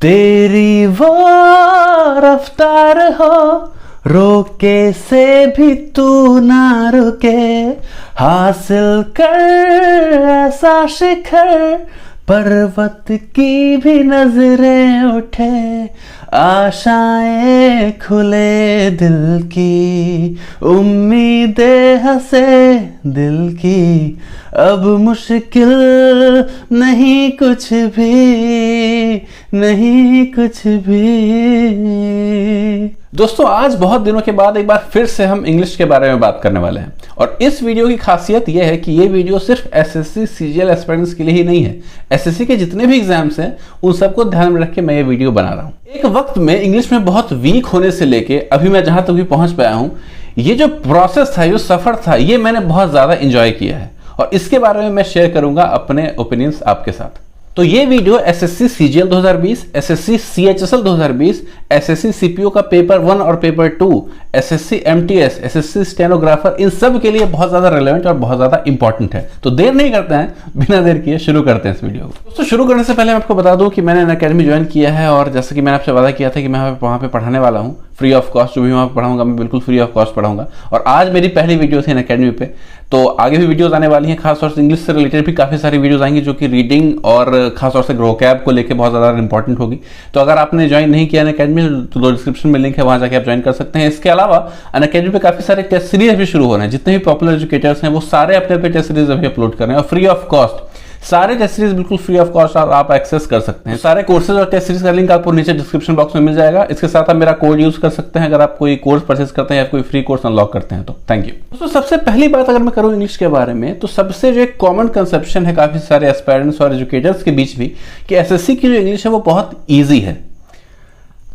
तेरी वो रफ्तार हो रोके से भी तू ना रुके, हासिल कर ऐसा शिखर पर्वत की भी नजरें उठे, आशाएं खुले दिल की, उम्मीदें हंसे दिल की, अब मुश्किल नहीं कुछ भी, नहीं कुछ भी। दोस्तों, आज बहुत दिनों के बाद एक बार फिर से हम इंग्लिश के बारे में बात करने वाले हैं और इस वीडियो की खासियत यह है कि ये वीडियो सिर्फ एसएससी सीजीएल एस्पिरेंट्स के लिए ही नहीं है। एसएससी के जितने भी एग्जाम्स हैं उन सबको ध्यान में रख के मैं ये वीडियो बना रहा हूँ। एक वक्त में इंग्लिश में बहुत वीक होने से लेके अभी मैं जहां तक भी पहुंच पाया हूं, ये जो प्रोसेस था, जो सफर था, ये मैंने बहुत ज्यादा एंजॉय किया है और इसके बारे में मैं शेयर करूंगा अपने ओपिनियंस आपके साथ। तो ये video SSC CGL 2020, SSC CHSL 2020, SSC CPO का पेपर 1 और paper 2, SSC MTS, SSC stenographer, इन सब के लिए बहुत ज्यादा रेलेवेंट और बहुत ज्यादा इंपॉर्टेंट है। तो देर नहीं करते हैं, बिना देर किए शुरू करते हैं इस वीडियो को। दोस्तों, शुरू करने से पहले मैं आपको बता दूं कि मैंने अनअकैडमी ज्वाइन किया है और जैसे कि मैंने आपसे वादा किया था कि मैं वहाँ पे पढ़ाने वाला हूँ फ्री ऑफ कॉस्ट। जो भी वहाँ पढ़ाऊंगा मैं बिल्कुल फ्री ऑफ कॉस्ट पढ़ाऊंगा और आज मेरी पहली वीडियो थी अनअकैडमी पे। तो आगे भी वीडियोस आने वाली हैं, खासतौर से इंग्लिश से रिलेटेड भी काफी सारी वीडियोस आएंगी जो कि रीडिंग और खासतौर से ग्रोकैब को लेकर बहुत ज्यादा इंपॉर्टेंट होगी। तो अगर आपने ज्वाइन नहीं किया अनअकैडमी तो डिस्क्रिप्शन में लिंक है, वहां जाकर आप ज्वाइन कर सकते हैं। इसके अलावा अनअकैडमी पे काफी सारे टेस्ट सीरीज भी शुरू हो रहे हैं। जितने भी पॉपुलर एजुकेटर्स हैं वो सारे अपने अपने टेस्ट सीरीज अभी अपलोड कर रहे हैं और फ्री ऑफ कॉस्ट। सारे टेस्ट सीरीज बिल्कुल फ्री ऑफ कॉस्ट आप एक्सेस कर सकते हैं। सारे कोर्सेज और टेस्ट सीरीज का लिंक आपको नीचे डिस्क्रिप्शन बॉक्स में मिल जाएगा। इसके साथ आप मेरा कोड यूज कर सकते हैं अगर आप कोई कोर्स परचेज करते हैं या कोई फ्री कोर्स अनलॉक करते हैं तो। Thank you. दोस्तों, सबसे पहली बात अगर मैं करूं इंग्लिश के बारे में तो सबसे जो एक कॉमन कंसेप्शन है काफी सारे एस्पायरेंट्स और एजुकेटर्स के बीच भी कि एसएससी की जो इंग्लिश है वो बहुत ईजी है।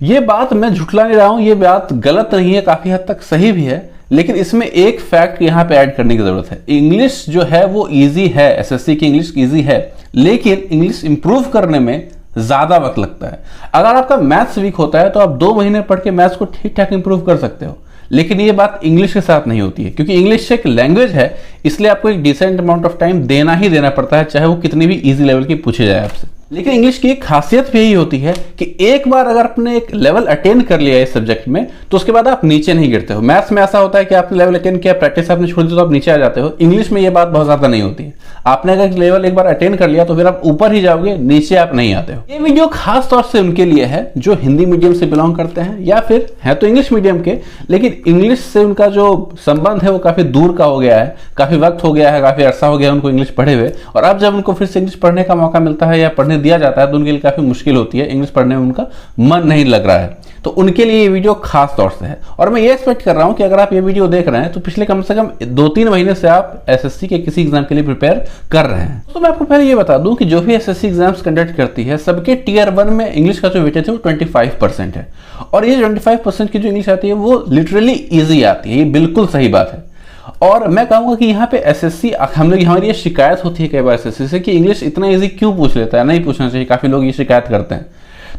ये बात मैं झुठला नहीं रहा हूं, ये बात गलत नहीं है, काफी हद तक सही भी है, लेकिन इसमें एक फैक्ट यहां पे ऐड करने की जरूरत है। इंग्लिश जो है वो इजी है, एसएससी की इंग्लिश इजी है, लेकिन इंग्लिश इंप्रूव करने में ज्यादा वक्त लगता है। अगर आपका मैथ्स वीक होता है तो आप 2 महीने पढ़ के मैथ्स को ठीक ठाक इंप्रूव कर सकते हो, लेकिन ये बात इंग्लिश के साथ नहीं होती है क्योंकि इंग्लिश एक लैंग्वेज है, इसलिए आपको एक डिसेंट अमाउंट ऑफ टाइम देना ही देना पड़ता है, चाहे वो कितनी भी इजी लेवल की पूछी जाए आपसे। लेकिन इंग्लिश की एक खासियत भी यही होती है कि एक बार अगर आपने एक लेवल अटेन कर लिया इस सब्जेक्ट में तो उसके बाद आप नीचे नहीं गिरते हो। मैथ्स में ऐसा होता है कि आपने लेवल अटेन किया, प्रैक्टिस आपने छोड़ दी तो आप नीचे आ जाते हो। इंग्लिश में ये बात बहुत ज्यादा नहीं होती है। आपने अगर लेवल एक बार अटेन कर लिया तो फिर आप ऊपर ही जाओगे, नीचे आप नहीं आते हो। ये वीडियो खास तौर से उनके लिए है जो हिंदी मीडियम से बिलोंग करते हैं या फिर है तो इंग्लिश मीडियम के, लेकिन इंग्लिश से उनका जो संबंध है वो काफी दूर का हो गया है, काफी वक्त हो गया है, काफी अरसा हो गया उनको इंग्लिश पढ़े हुए, और अब जब उनको फिर से इंग्लिश पढ़ने का मौका मिलता है या पढ़ने दिया जाता है तो उनके लिए काफी मुश्किल होती है, इंग्लिश पढ़ने में उनका मन नहीं लग रहा है। तो उनके लिए ये वीडियो खास तौर से है और मैं ये एक्सपेक्ट कर रहा हूं कि अगर आप ये वीडियो देख रहे हैं तो पिछले कम से कम 2-3 महीने से आप एसएससी के किसी एग्जाम के लिए प्रिपेयर कर रहे हैं। तो मैं आपको पहले ये बता दूं कि जो भी एसएससी एग्जाम्स कंडक्ट करती है सबके टियर 1 में इंग्लिश का जो वेटेज है वो 25% है और ये 25% की जो इंग्लिश आती है वो लिटरली ईजी आती है। ये बिल्कुल सही बात है और मैं कहूंगा कि यहाँ पे एसएससी, हम लोग, हमारी ये शिकायत होती है कई बार एसएससी से कि इंग्लिश इतना इजी क्यों पूछ लेता है, नहीं पूछना चाहिए, काफी लोग ये शिकायत करते हैं।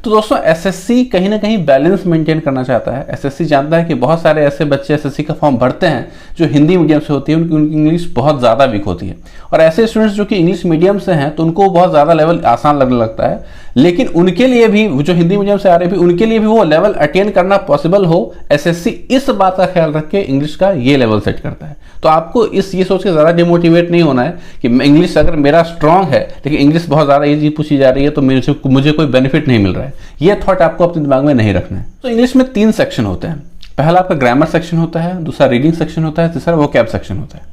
तो दोस्तों, एसएससी कहीं ना कहीं बैलेंस मेंटेन करना चाहता है। एसएससी जानता है कि बहुत सारे ऐसे बच्चे एसएससी का फॉर्म भरते हैं जो हिंदी मीडियम से होती है, उनकी इंग्लिश बहुत ज़्यादा वीक होती है और ऐसे स्टूडेंट्स जो कि इंग्लिश मीडियम से हैं तो उनको बहुत ज़्यादा लेवल आसान लगने लगता है, लेकिन उनके लिए भी जो हिंदी मीडियम से आ रहे भी उनके लिए भी वो लेवल अटेन करना पॉसिबल हो, एसएससी इस बात का ख्याल रख के इंग्लिश का ये लेवल सेट करता है। तो आपको ये सोच के ज़्यादा डिमोटिवेट नहीं होना है कि इंग्लिश अगर मेरा स्ट्रांग है लेकिन इंग्लिश बहुत ज़्यादा ईजी पूछी जा रही है तो मुझे कोई बेनिफिट नहीं मिल रहा है, ये थॉट आपको अपने दिमाग में नहीं रखना है। तो इंग्लिश में 3 सेक्शन होते हैं। पहला आपका ग्रामर सेक्शन होता है, दूसरा रीडिंग सेक्शन होता है, तीसरा वोकैब सेक्शन होता है।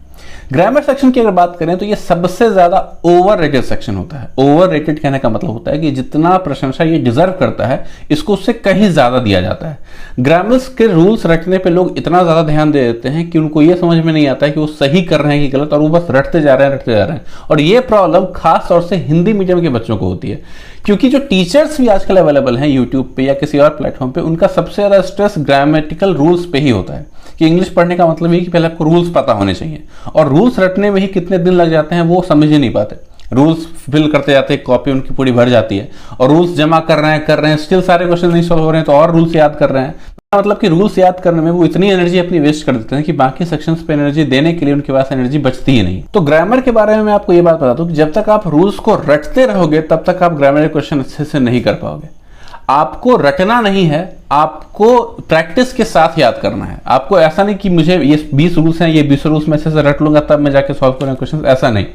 ग्रामर सेक्शन की अगर बात करें तो ये सबसे ज्यादा ओवररेटेड सेक्शन होता है। ओवररेटेड कहने का मतलब होता है कि जितना प्रशंसा ये डिजर्व करता है इसको उससे कहीं ज्यादा दिया जाता है। ग्रामर्स के रूल्स रटने पे लोग इतना ज्यादा ध्यान दे देते हैं कि उनको ये समझ में नहीं आता है कि वो सही कर रहे हैं कि गलत, और वो बस रटते जा रहे हैं। और ये प्रॉब्लम खास तौर से हिंदी मीडियम के बच्चों को होती है क्योंकि जो टीचर्स भी आजकल अवेलेबल हैं यूट्यूब पे या किसी और प्लेटफॉर्म पे, उनका सबसे ज्यादा स्ट्रेस ग्रामेटिकल रूल्स पे ही होता है कि इंग्लिश पढ़ने का मतलब ये कि पहले आपको रूल्स पता होने चाहिए और रूल्स रटने में ही कितने दिन लग जाते हैं वो समझ ही नहीं पाते। रूल्स फिल करते जाते हैं, कॉपी उनकी पूरी भर जाती है और रूल्स जमा कर रहे हैं स्टिल सारे क्वेश्चन नहीं सॉल्व हो रहे हैं तो और रूल्स याद कर रहे हैं। मतलब कि रूल्स याद करने में वो इतनी एनर्जी अपनी वेस्ट कर देते हैं कि बाकी सेक्शंस पे एनर्जी देने के लिए उनके पास एनर्जी बचती ही नहीं। तो ग्रामर के बारे में मैं आपको ये बात बता दूं कि जब तक आप रूल्स को रटते रहोगे तब तक आप ग्रामर के क्वेश्चन अच्छे से नहीं कर पाओगे। आपको रटना नहीं है, आपको प्रैक्टिस के साथ याद करना है। आपको ऐसा नहीं कि मुझे ये 20 रूल्स हैं, ये 20 रूल्स में से रट लूंगा तब मैं जाके सॉल्व करूंगा क्वेश्चन, ऐसा नहीं।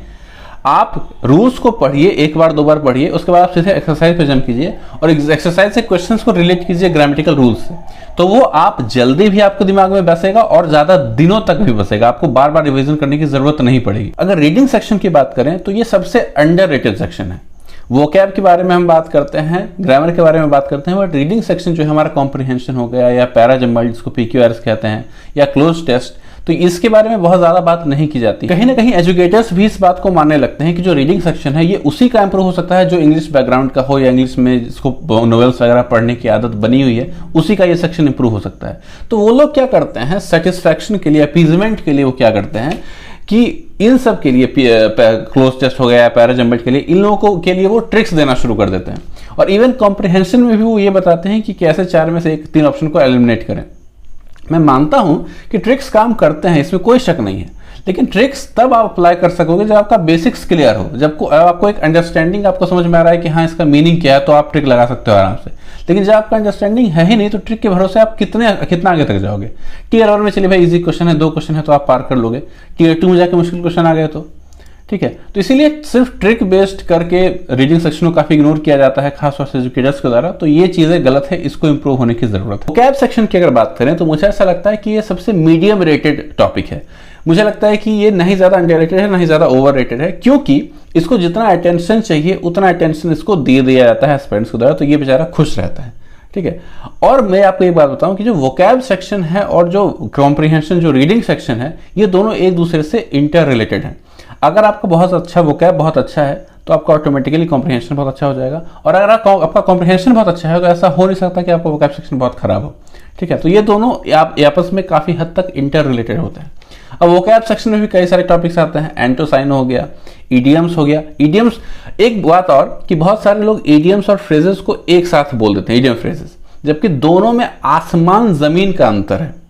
आप रूल्स को पढ़िए, एक बार दो बार पढ़िए, उसके बाद आप सीधे एक्सरसाइज पे जंप कीजिए और एक्सरसाइज से क्वेश्चंस को रिलेट कीजिए ग्रामेटिकल रूल्स से। तो वो आप जल्दी भी आपको दिमाग में बसेगा और ज्यादा दिनों तक भी बसेगा, आपको बार बार रिवीजन करने की जरूरत नहीं पड़ेगी। अगर रीडिंग सेक्शन की बात करें तो ये सबसे अंडररेटेड सेक्शन है। वोकैब के बारे में हम बात करते हैं, ग्रामर के बारे में बात करते हैं, बट रीडिंग सेक्शन जो है हमारा कॉम्प्रिहेंशन हो गया या पैराजम्बल जिसको PQRS कहते हैं या क्लोज टेस्ट, तो इसके बारे में बहुत ज्यादा बात नहीं की जाती। कहीं ना कहीं एजुकेटर्स भी इस बात को मानने लगते हैं कि जो रीडिंग सेक्शन है ये उसी का इंप्रूव हो सकता है जो इंग्लिश बैकग्राउंड का हो या इंग्लिश में जिसको नॉवेल्स वगैरह पढ़ने की आदत बनी हुई है, उसी का ये सेक्शन इंप्रूव हो सकता है। तो वो लोग क्या करते हैं, सेटिस्फैक्शन के लिए, अपीजमेंट के लिए वो क्या करते हैं कि इन सब के लिए क्लोज टेस्ट हो गया, पैराजम्बल के लिए, इन लोगों के लिए वो ट्रिक्स देना शुरू कर देते हैं। और इवन कॉम्प्रिहेंशन में भी वो ये बताते हैं कि कैसे 4 में से 3 ऑप्शन को एलिमिनेट करें। मैं मानता हूं कि ट्रिक्स काम करते हैं, इसमें कोई शक नहीं है, लेकिन ट्रिक्स तब आप अप्लाई कर सकोगे जब आपका बेसिक्स क्लियर हो, जब आपको एक अंडरस्टैंडिंग आपको समझ में आ रहा है कि हाँ इसका मीनिंग क्या है, तो आप ट्रिक लगा सकते हो आराम से। लेकिन जब आपका अंडरस्टैंडिंग है ही नहीं तो ट्रिक के भरोसे आप कितना आगे तक जाओगे। टियर 1 में चलिए भाई इजी क्वेश्चन है, 2 क्वेश्चन है तो आप पार कर लोगे, टियर 2 में जाके मुश्किल क्वेश्चन आ गए तो ठीक है। तो इसीलिए सिर्फ ट्रिक बेस्ड करके रीडिंग सेक्शन को काफी इग्नोर किया जाता है, खासतौर से एजुकेटर्स के द्वारा, तो ये चीजें गलत है, इसको इंप्रूव होने की जरूरत है। वोकैब सेक्शन की अगर बात करें तो मुझे ऐसा लगता है कि ये सबसे मीडियम रेटेड टॉपिक है। मुझे लगता है कि ये नहीं ज्यादा अंडररेटेड है, नहीं ज्यादा ओवररेटेड है, क्योंकि इसको जितना अटेंशन चाहिए उतना अटेंशन इसको दे दिया जाता है स्टूडेंट्स के द्वारा, तो ये बेचारा खुश रहता है, ठीक है। और मैं आपको एक बात बताऊं कि जो वोकैब सेक्शन है और जो कॉम्प्रिहेंशन जो रीडिंग सेक्शन है, ये दोनों एक दूसरे से इंटर रिलेटेड है। अगर आपका बहुत अच्छा वोकैब बहुत अच्छा है तो आपका ऑटोमेटिकली कॉम्प्रिहेंशन बहुत अच्छा हो जाएगा, और अगर आपका कॉम्प्रिहेंशन बहुत अच्छा है तो ऐसा हो नहीं सकता कि आपका वोकैब सेक्शन बहुत खराब हो, ठीक है। तो ये दोनों आपस में काफी हद तक इंटर रिलेटेड होते हैं। अब वोकैब सेक्शन में भी कई सारे टॉपिक्स आते हैं, एंटोसाइन हो गया, इडियम्स हो गया। इडियम्स, एक बात और कि बहुत सारे लोग इडियम्स और फ्रेजेस को एक साथ बोल देते हैं, इडियम फ्रेजेस, जबकि दोनों में आसमान जमीन का अंतर है।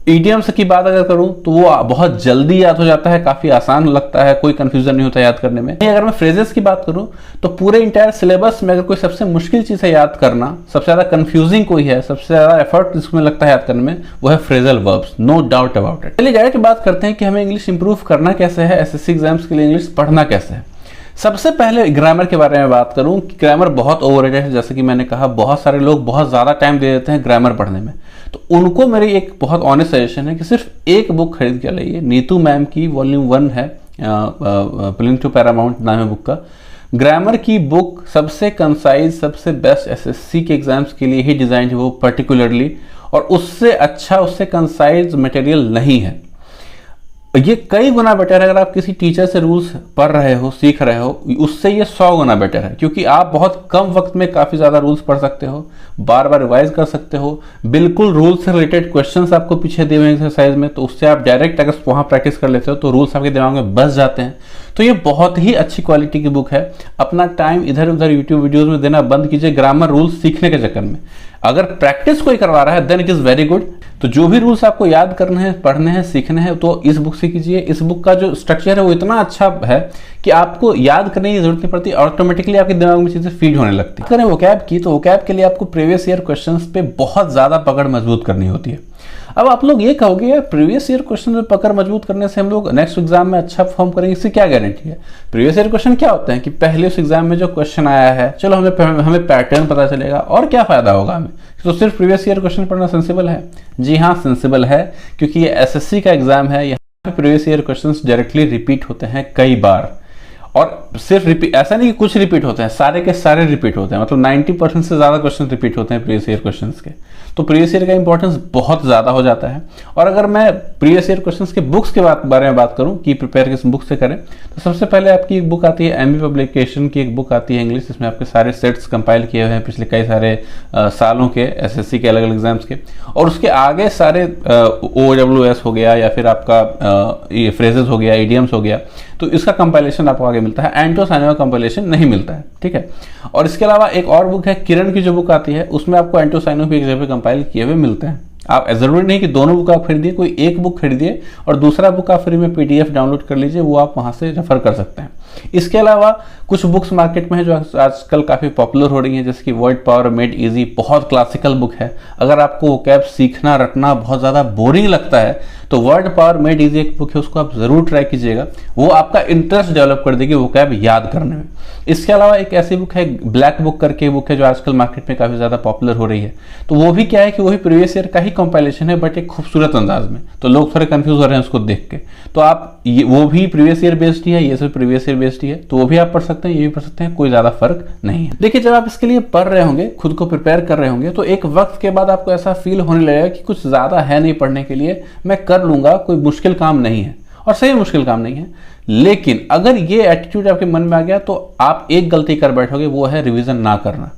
इडियम्स की बात अगर करूं तो वो बहुत जल्दी याद हो जाता है, काफी आसान लगता है, कोई कंफ्यूजन नहीं होता याद करने में। अगर मैं फ्रेजेस की बात करूं तो पूरे इंटायर सिलेबस में अगर कोई सबसे मुश्किल चीज है याद करना, सबसे ज्यादा कंफ्यूजिंग कोई है, सबसे ज्यादा एफर्ट जिसमें लगता है याद करने में, वो है phrasal verbs, no doubt about it. चलिए डायरेक्ट बात करते हैं कि हमें इंग्लिश इंप्रूव करना कैसे है, एसएससी एग्जाम्स के लिए इंग्लिश पढ़ना कैसे है। सबसे पहले ग्रामर के बारे में बात करूं कि ग्रामर बहुत ओवररेटेड है। जैसे कि मैंने कहा, बहुत सारे लोग बहुत ज़्यादा टाइम दे देते हैं ग्रामर पढ़ने में, तो उनको मेरी एक बहुत ऑनेस्ट सजेशन है कि सिर्फ एक बुक खरीद के लाइए। नीतू मैम की वॉल्यूम 1 है, प्लेइंग टू पैरामाउंट नाम है बुक का। ग्रामर की बुक सबसे कंसाइज, सबसे बेस्ट एसएससी के एग्जाम्स के लिए ही डिज़ाइन है वो पर्टिकुलरली, और उससे अच्छा, उससे कंसाइज मटेरियल नहीं है। ये कई गुना बेटर है। अगर आप किसी टीचर से रूल्स पढ़ रहे हो, सीख रहे हो, उससे ये 100 गुना बेटर है, क्योंकि आप बहुत कम वक्त में काफ़ी ज़्यादा रूल्स पढ़ सकते हो, बार बार रिवाइज कर सकते हो, बिल्कुल रूल से रिलेटेड क्वेश्चंस आपको पीछे दिए हुए एक्सरसाइज में, तो उससे आप डायरेक्ट अगर वहाँ प्रैक्टिस कर लेते हो तो रूल्स आपके दिमाग में बस जाते हैं। तो ये बहुत ही अच्छी क्वालिटी की बुक है। अपना टाइम इधर उधर यूट्यूब वीडियोज़ में देना बंद कीजिए ग्रामर रूल्स सीखने के चक्कर में। अगर प्रैक्टिस कोई करवा रहा है then it is very good. तो जो भी रूल्स आपको याद करने हैं, पढ़ने हैं, सीखने हैं, तो इस बुक से कीजिए। इस बुक का जो स्ट्रक्चर है वो इतना अच्छा है कि आपको याद करने की जरूरत नहीं पड़ती, ऑटोमेटिकली आपके दिमाग में चीजें फीड होने लगती है। अगर वोकैब की, तो वोकैब के लिए आपको प्रीवियस ईयर क्वेश्चंस पे बहुत ज्यादा पकड़ मजबूत करनी होती है। अब आप लोग ये कहोगे यार, प्रीवियस ईयर क्वेश्चन में पकड़ मजबूत करने से हम लोग नेक्स्ट एग्जाम में अच्छा परफॉर्म करेंगे, इससे क्या गारंटी है? प्रीवियस ईयर क्वेश्चन क्या होते हैं कि पहले उस एग्जाम में जो क्वेश्चन आया है, चलो हमें पैटर्न पता चलेगा, और क्या फायदा होगा हमें? तो सिर्फ प्रीवियस ईयर क्वेश्चन पढ़ना सेंसिबल है? जी हाँ, सेंसिबल है, क्योंकि ये एसएससी का एग्जाम है। यहाँ पे previous year questions directly repeat होते हैं कई बार, और सिर्फ रिपीट, ऐसा नहीं कि कुछ रिपीट होते हैं, सारे के सारे रिपीट होते हैं। मतलब 90% से ज्यादा क्वेश्चन रिपीट होते हैं प्रीवियस ईयर क्वेश्चंस के। तो प्रीवियस ईयर का इंपॉर्टेंस बहुत ज्यादा हो जाता है। और अगर मैं प्रीवियस ईयर क्वेश्चंस के बुक्स के बारे में बात करूं कि प्रिपेयर किस बुक से करें, तो सबसे पहले आपकी एक बुक आती है, एमबी पब्लिकेशन की एक बुक आती है इंग्लिश, जिसमें आपके सारे सेट्स कंपाइल किए हुए हैं पिछले कई सारे सालों के एसएससी के अलग अलग एग्जाम्स के। और उसके आगे सारे OWS हो गया, या फिर आपका ये फ्रेजेस हो गया, इडियम्स हो गया, तो इसका कंपाइलेशन आपको आगे मिलता है। एंटोसाइन का कंपाइलेशन नहीं मिलता है, ठीक है। और इसके अलावा एक और बुक है किरण की जो बुक आती है, उसमें आपको एंटोसाइनो भी एक जगह पे कंपाइल किए हुए मिलते हैं, आप जरूरी नहीं कि दोनों बुक आप खरीदिए, कोई एक बुक खरीदिए और दूसरा बुक आप फ्री में PDF डाउनलोड कर लीजिए, वो आप वहाँ से रेफर कर सकते हैं। इसके अलावा कुछ बुक्स मार्केट में है जो आजकल काफ़ी पॉपुलर हो रही हैं, जैसे कि वर्ड पावर मेड इजी, बहुत क्लासिकल बुक है। अगर आपको वोकैब सीखना रटना बहुत ज़्यादा बोरिंग लगता है तो वर्ड पावर मेड इजी एक बुक है, उसको आप ज़रूर ट्राई कीजिएगा, वो आपका इंटरेस्ट डेवलप कर देगी वोकैब याद करने में। इसके अलावा एक ऐसी बुक है ब्लैक बुक करके बुक है जो आजकल मार्केट में काफ़ी ज़्यादा पॉपुलर हो रही है। तो वो भी क्या है कि वही प्रीवियस ईयर का ही कंपाइलेशन है बट एक खूबसूरत अंदाज में, तो लोग थोड़े कंफ्यूज हो रहे हैं उसको देख के। तो आप वो भी प्रीवियस ईयर बेस्ड ही है, ये सब प्रीवियस ईयर बेस्ड ही है, तो वो भी आप पढ़ सकते हैं, ये भी पढ़ सकते हैं, कोई ज़्यादा फर्क नहीं है। देखिए जब आप इसके लिए पढ़ रहे होंगे, खुद को प्रिपेयर कर रहे होंगे, तो एक वक्त के बाद आपको ऐसा फील होने लगेगा कि कुछ ज़्यादा है नहीं पढ़ने के लिए, मैं कर लूँगा, कोई मुश्किल काम नहीं है। और सही मुश्किल काम नहीं है, लेकिन अगर ये एटीट्यूड आपके मन में आ गया तो आप एक गलती कर बैठोगे, वो है रिवीजन ना करना।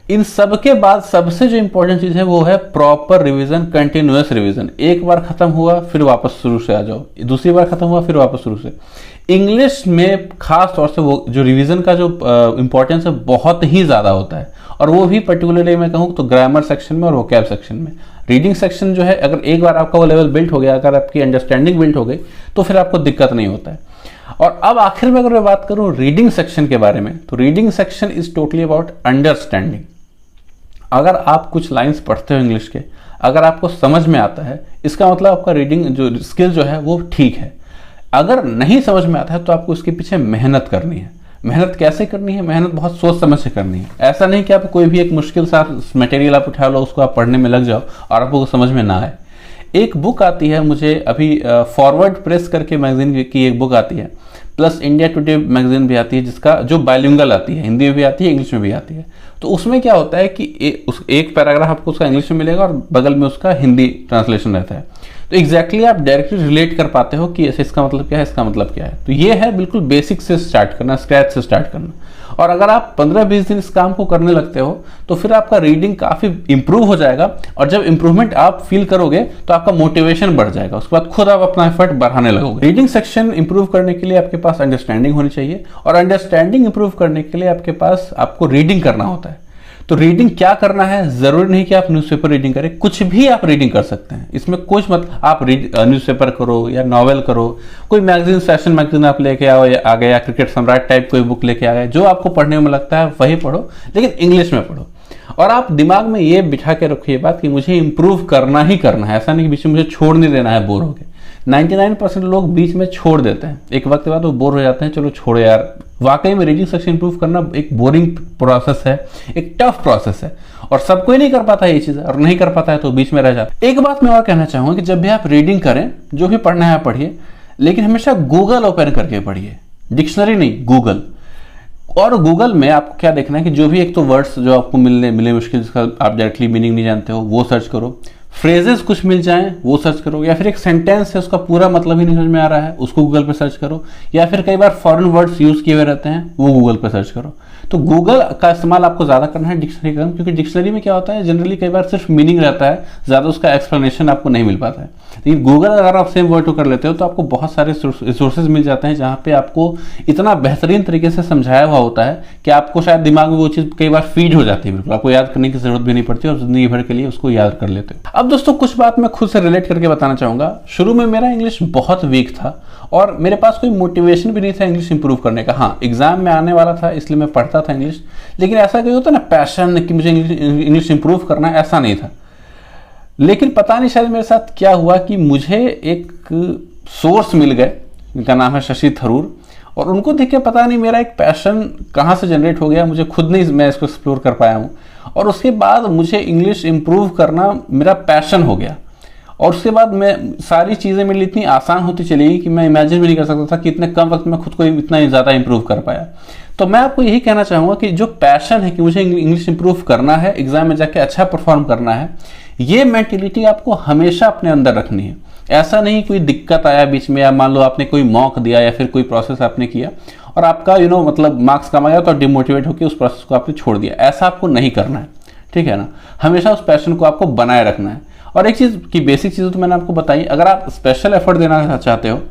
इन सब के बाद सबसे जो इंपॉर्टेंट चीज है वो है प्रॉपर रिवीजन, कंटिन्यूअस रिवीजन। एक बार खत्म हुआ फिर वापस शुरू से आ जाओ, दूसरी बार खत्म हुआ फिर वापस शुरू से। इंग्लिश में खास तौर से वो जो रिवीजन का जो इंपॉर्टेंस है बहुत ही ज्यादा होता है, और वो भी पर्टिकुलरली मैं कहूँ तो ग्रामर सेक्शन में और वोकैब सेक्शन में। रीडिंग सेक्शन जो है, अगर एक बार आपका वो लेवल बिल्ड हो गया, अगर आपकी अंडरस्टैंडिंग बिल्ड हो गई, तो फिर आपको दिक्कत नहीं होता है। और अब आखिर में अगर मैं बात करूं रीडिंग सेक्शन के बारे में, तो reading section is totally about understanding. अगर आप कुछ लाइंस पढ़ते हो इंग्लिश के, अगर आपको समझ में आता है, इसका मतलब आपका रीडिंग जो स्किल जो है वो ठीक है। अगर नहीं समझ में आता है तो आपको इसके पीछे मेहनत करनी है। मेहनत कैसे करनी है? मेहनत बहुत सोच समझ से करनी है। ऐसा नहीं कि आप कोई भी एक मुश्किल सा मटेरियल आप उठा लो, उसको आप पढ़ने में लग जाओ और आपको समझ में ना आए। एक बुक आती है मुझे अभी, फॉरवर्ड प्रेस करके मैगजीन की एक बुक आती है, प्लस इंडिया टुडे मैगजीन भी आती है, जिसका जो बाइलिंगुअल आती है, हिंदी में भी आती है, इंग्लिश में भी आती है। तो उसमें क्या होता है कि एक पैराग्राफ आपको उसका इंग्लिश में मिलेगा और बगल में उसका हिंदी ट्रांसलेशन रहता है। तो एग्जैक्टली आप डायरेक्टली रिलेट कर पाते हो कि ऐसे इसका मतलब क्या है, इसका मतलब क्या है। तो ये है बिल्कुल बेसिक से स्टार्ट करना, स्क्रैच से स्टार्ट करना। और अगर आप 15-20 दिन इस काम को करने लगते हो तो फिर आपका रीडिंग काफ़ी इंप्रूव हो जाएगा, और जब इंप्रूवमेंट आप फील करोगे तो आपका मोटिवेशन बढ़ जाएगा, उसके बाद खुद आप अपना एफर्ट बढ़ाने लगोगे। रीडिंग सेक्शन इंप्रूव करने के लिए आपके पास अंडरस्टैंडिंग होनी चाहिए, और अंडरस्टैंडिंग इंप्रूव करने के लिए आपके पास आपको रीडिंग करना होता है। तो रीडिंग क्या करना है? जरूरी नहीं कि आप न्यूज़पेपर रीडिंग करें, कुछ भी आप रीडिंग कर सकते हैं, इसमें कुछ मतलब आप न्यूज़पेपर करो या नॉवेल करो, कोई मैगजीन, फैशन मैगजीन आप लेके आओ या आ गया, क्रिकेट सम्राट टाइप कोई बुक लेके आ गए, जो आपको पढ़ने में लगता है वही पढ़ो, लेकिन इंग्लिश में पढ़ो। और आप दिमाग में ये बिठा के रखो ये बात कि मुझे इंप्रूव करना ही करना है, ऐसा नहीं कि बीच में मुझे छोड़ नहीं देना है बोर हो गए। 99% लोग बीच में छोड़ देते हैं, एक वक्त के बाद वो बोर हो जाते हैं, चलो छोड़ो यार। वाकई में रीडिंग सेक्शन इंप्रूव करना एक बोरिंग प्रोसेस है, एक टफ प्रोसेस है, और सब कोई नहीं कर पाता है ये चीज़, और नहीं कर पाता है तो बीच में रह जाता है। एक बात मैं और कहना चाहूँगा कि जब भी आप रीडिंग करें, जो भी पढ़ना है पढ़िए, लेकिन हमेशा गूगल ओपन करके पढ़िए, डिक्शनरी नहीं, गूगल। और गूगल में आपको क्या देखना है कि जो भी एक तो वर्ड्स जो आपको मिले मुश्किल, जिसका आप डायरेक्टली मीनिंग नहीं जानते हो, वो सर्च करो। फ्रेजेस कुछ मिल जाएं वो सर्च करो, या फिर एक सेंटेंस है उसका पूरा मतलब ही नहीं समझ में आ रहा है, उसको गूगल पे सर्च करो, या फिर कई बार फॉरेन वर्ड्स यूज किए हुए रहते हैं, वो गूगल पे सर्च करो। तो गूगल का इस्तेमाल आपको ज़्यादा करना है डिक्शनरी का, क्योंकि डिक्शनरी में क्या होता है, जनरली कई बार सिर्फ मीनिंग रहता है, ज़्यादा उसका एक्सप्लेनेशन आपको नहीं मिल पाता है। लेकिन गूगल अगर आप सेम वर्ड को कर लेते हो तो आपको बहुत सारे रिसोर्सेज मिल जाते हैं, जहाँ पे आपको इतना बेहतरीन तरीके से समझाया हुआ होता है कि आपको शायद दिमाग में वो चीज़ कई बार फीड हो जाती है, बिल्कुल आपको याद करने की जरूरत भी नहीं पड़ती, और जिंदगी भर के लिए उसको याद कर लेते हो। अब दोस्तों कुछ बात मैं खुद से रिलेट करके बताना चाहूँगा। शुरू में मेरा इंग्लिश बहुत वीक था, और मेरे पास कोई मोटिवेशन भी नहीं था इंग्लिश इंप्रूव करने का। हाँ, एग्जाम में आने वाला था इसलिए मैं पढ़ता था इंग्लिश, लेकिन ऐसा कोई होता ना पैशन कि मुझे इंग्लिश इंप्रूव करना है, ऐसा नहीं था। लेकिन पता नहीं शायद मेरे साथ क्या हुआ कि मुझे एक सोर्स मिल गए, इनका नाम है शशि थरूर, और उनको देख के पता नहीं मेरा एक पैशन कहाँ से जनरेट हो गया, मुझे खुद नहीं मैं इसको एक्सप्लोर कर पाया हूँ। और उसके बाद मुझे इंग्लिश इंप्रूव करना मेरा पैशन हो गया, और उसके बाद मैं सारी चीज़ें मेरे लिए इतनी आसान होती चली गई कि मैं इमेजिन भी नहीं कर सकता था कि इतने कम वक्त में खुद को इतना ज़्यादा इंप्रूव कर पाया। तो मैं आपको यही कहना चाहूँगा कि जो पैशन है कि मुझे इंग्लिश इंप्रूव करना है, एग्जाम में जाके अच्छा परफॉर्म करना है, ये मेंटेलिटी आपको हमेशा अपने अंदर रखनी है। ऐसा नहीं कोई दिक्कत आया बीच में, या मान लो आपने कोई मॉक दिया या फिर कोई प्रोसेस आपने किया और आपका मतलब मार्क्स कम आया तो डिमोटिवेट होकर उस प्रोसेस को आपने छोड़ दिया, ऐसा आपको नहीं करना है, ठीक है ना। हमेशा उस पैशन को आपको बनाए रखना है। और एक चीज़ की बेसिक चीज़ तो मैंने आपको बताई, अगर आप स्पेशल एफर्ट देना चाहते हो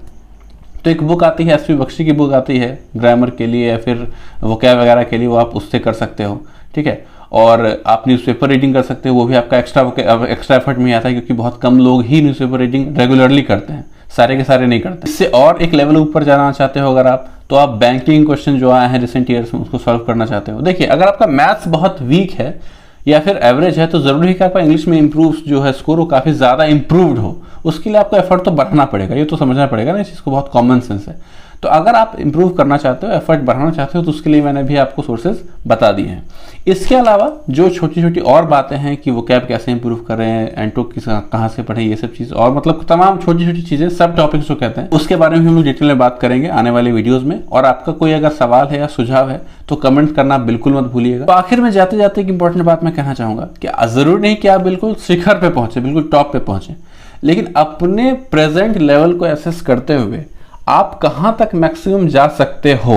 तो एक बुक आती है, SP बख्शी की बुक आती है ग्रामर के लिए या फिर वोकैब वगैरह के लिए, वो आप उससे कर सकते हो, ठीक है। और आप न्यूज़पेपर रीडिंग कर सकते हो, वो भी आपका एक्स्ट्रा एफर्ट में आता है, क्योंकि बहुत कम लोग ही न्यूज़पेपर रीडिंग रेगुलरली करते हैं, सारे के सारे नहीं करते। इससे और एक लेवल ऊपर जाना चाहते हो अगर आप, तो आप बैंकिंग क्वेश्चन जो आए हैं रिसेंट ईयर्स में उसको सॉल्व करना चाहते हो। देखिए, अगर आपका मैथ्स बहुत वीक है या फिर एवरेज है, तो जरूरी है कि आपका इंग्लिश में इंप्रूव जो है स्कोर वो काफ़ी ज़्यादा इंप्रूव्ड हो। उसके लिए आपको एफर्ट तो बढ़ाना पड़ेगा, ये तो समझना पड़ेगा ना, इस चीज़ को बहुत कॉमन सेंस है। तो अगर आप इंप्रूव करना चाहते हो, एफर्ट बढ़ाना चाहते हो, तो उसके लिए मैंने भी आपको सोर्सेज बता दिए हैं। इसके अलावा जो छोटी छोटी और बातें हैं कि वो कैब कैसे इंप्रूव कर रहे हैं, एंटो कहाँ से पढ़ें, ये सब चीज़ और मतलब तमाम छोटी छोटी चीज़ें, सब टॉपिक्स जो कहते हैं, उसके बारे में हम लोग डिटेल में बात करेंगे आने वाले वीडियोज़ में। और आपका कोई अगर सवाल है या सुझाव है तो कमेंट करना बिल्कुल मत भूलिएगा। तो आखिर में जाते जाते एक इंपॉर्टेंट बात मैं कहना चाहूँगा कि ज़रूरी नहीं कि आप बिल्कुल शिखर पे पहुँचे, बिल्कुल टॉप पे पहुँचे, लेकिन अपने प्रेजेंट लेवल को एसेस करते हुए आप कहां तक मैक्सिमम जा सकते हो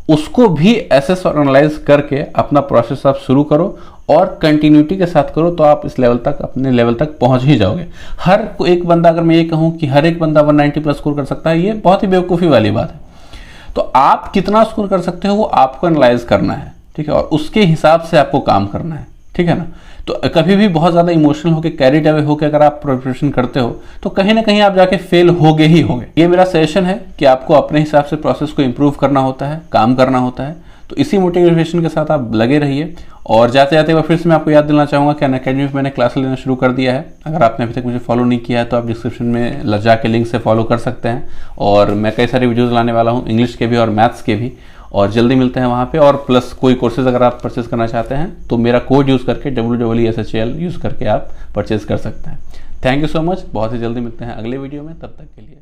उसको भी एसेस और एनालाइज करके अपना प्रोसेस आप शुरू करो और कंटिन्यूटी के साथ करो, तो आप इस लेवल तक, अपने लेवल तक पहुंच ही जाओगे। हर एक बंदा, अगर मैं ये कहूं कि हर एक बंदा 190 प्लस स्कोर कर सकता है, ये बहुत ही बेवकूफ़ी वाली बात है। तो आप कितना स्कोर कर सकते हो वो आपको एनालाइज करना है, ठीक है, और उसके हिसाब से आपको काम करना है, ठीक है ना। तो कभी भी बहुत ज़्यादा इमोशनल होकर, कैरिड अवे होकर अगर आप प्रिपरेशन करते हो तो कहीं ना कहीं आप जाके फेल होगे ही होगे। ये मेरा सजेशन है कि आपको अपने हिसाब से प्रोसेस को इंप्रूव करना होता है, काम करना होता है। तो इसी मोटिवेशन के साथ आप लगे रहिए। और जाते जाते फिर से मैं आपको याद दिलाना चाहूँगा कि अनअकैडमी में मैंने क्लास लेना शुरू कर दिया है। अगर आपने अभी तक मुझे फॉलो नहीं किया है तो आप डिस्क्रिप्शन में जाके लिंक से फॉलो कर सकते हैं। और मैं कई सारे वीडियोज़ लाने वाला हूँ, इंग्लिश के भी और मैथ्स के भी, और जल्दी मिलते हैं वहाँ पे। और प्लस कोई कोर्सेज अगर आप परचेज करना चाहते हैं तो मेरा कोड यूज़ करके WEESHAL यूज़ करके आप परचेज कर सकते हैं। थैंक यू सो मच, बहुत ही जल्दी मिलते हैं अगले वीडियो में, तब तक के लिए।